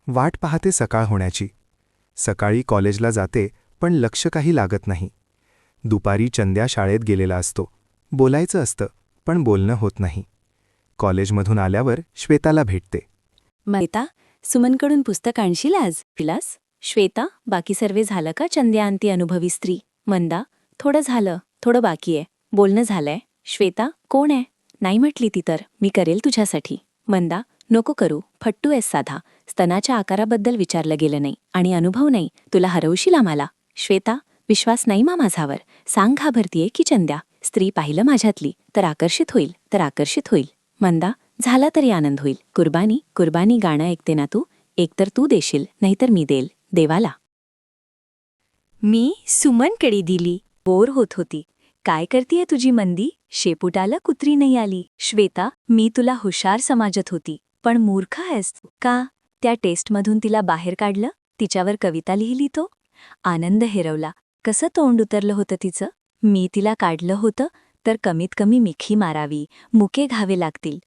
वाट पाहते सकाळ होण्याची. सकाळी कॉलेजला जाते पण लक्ष काही लागत नाही. दुपारी चंद्या शाळेत गेलेला असतो. बोलायचं असतं पण बोलणं होत नाही. कॉलेजमधून आल्यावर श्वेताला भेटते. श्वेता, सुमनकडून पुस्तक आणशील आज? पिलास? श्वेता, बाकी सर्वे झालं का? चंद्या अंती अनुभवी स्त्री. मंदा, थोडं झालं, थोडं बाकी आहे. बोलणं झालंय. श्वेता, कोण आहे? नाही म्हटली ती तर. मी करेल तुझ्यासाठी. मंदा, नको करू. फट्टू आहेस साधा. स्तनाच्या आकाराबद्दल विचारलं गेलं नाही आणि अनुभव नाही. तुला हरवशील आम्हाला. श्वेता, विश्वास नाही मा माझावर. सांग घाबरतीये की चंद्या? स्त्री पाहिलं माझ्यातली तर आकर्षित होईल, तर आकर्षित होईल. मंदा, झाला तरी आनंद होईल. कुर्बानी, कुर्बानी गाणं ऐकते ना तू? एकतर तू देशील, नाहीतर मी देईल. देवाला. मी सुमनकडे दिली. बोर होत होती. काय करतीये तुझी मंदी? शेपुटाला कुत्री नाही आली. श्वेता, मी तुला हुशार समजत होती, पण मूर्ख आहेस तू. का? त्या टेस्टमधून तिला बाहेर काढलं? तिच्यावर कविता लिहिली तो? आनंद हेरवला. कसं तोंड उतरलं होतं तिचं? मी तिला काढलं होतं तर कमीत कमी मिठी मारावी, मुके घावे लागतील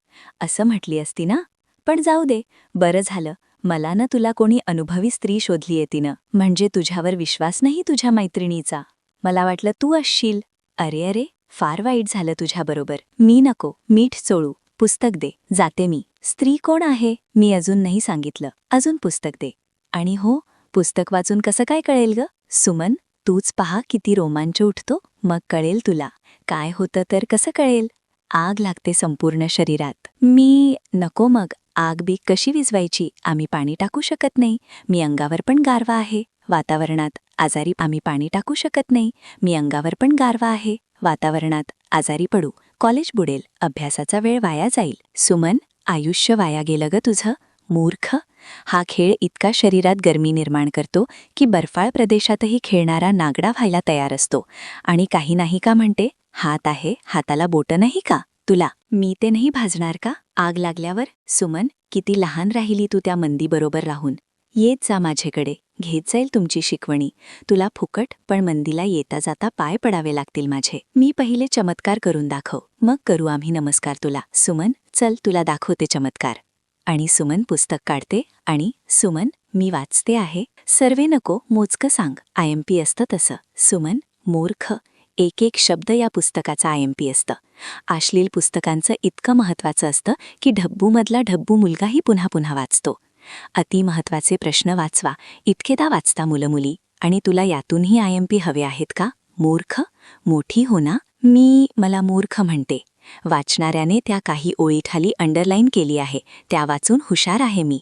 असं म्हटली असती ना. पण जाऊ दे, बरं झालं. मला ना तुला कोणी अनुभवी स्त्री शोधलीये तिनं. म्हणजे तुझ्यावर विश्वास नाही तुझ्या मैत्रिणीचा. मला वाटलं तू असशील. अरे अरे, फार वाईट झालं तुझ्याबरोबर. मी नको, मीठ चोळू. पुस्तक दे, जाते मी. स्त्री कोण आहे? मी अजून नाही सांगितलं. अजून पुस्तक दे. आणि हो, पुस्तक वाचून कसं काय कळेल ग? सुमन, तूच पहा किती रोमांच उठतो, मग कळेल तुला. काय होतं तर कसं कळेल? आग लागते संपूर्ण शरीरात. मी नको मग. आग बी कशी विझवायची? आम्ही पाणी टाकू शकत नाही. मी अंगावर पण गारवा आहे. वातावरणात आजारी आम्ही पाणी टाकू शकत नाही. मी अंगावर पण गारवा आहे. वातावरणात आजारी पडू. कॉलेज बुडेल. अभ्यासाचा वेळ वाया जाईल. सुमन, आयुष्य वाया गेलं ग तुझं. मूर्ख. हा खेळ इतका शरीरात गरमी निर्माण करतो की बर्फाळ प्रदेशातही खेळणारा नागडा व्हायला तयार असतो. आणि काही नाही का म्हणते? हात आहे, हाताला बोटं नाही का? तुला मी ते नाही भाजणार का आग लागल्यावर? सुमन, किती लहान राहिली तू त्या मंदीबरोबर राहून. येत जा माझ्याकडे, घेत जाईल तुमची शिकवणी. तुला फुकट, पण मंदीला येता जाता पाय पडावे लागतील माझे. मी पहिले चमत्कार करून दाखव, मग करू आम्ही नमस्कार तुला. सुमन, चल तुला दाखवते चमत्कार. आणि सुमन पुस्तक काढते आणि सुमन, मी वाचते आहे. सर्वे नको, मोजकं सांग. IMP असतं तसं. सुमन, मूर्ख. एक एक शब्द या पुस्तकाचा IMP असतं. अश्लील पुस्तकांचं इतकं महत्त्वाचं असतं की ढब्बूमधला ढब्बू मुलगाही पुन्हा पुन्हा वाचतो. अतिमहत्त्वाचे प्रश्न वाचवा, इतकेदा वाचता मुलं मुली. आणि तुला यातूनही IMP हवे आहेत का? मूर्ख. मोठी हो ना. मला मूर्ख म्हणते. वाचणाऱ्याने त्या काही ओळीखाली अंडरलाईन केली आहे, त्या वाचून हुशार आहे मी.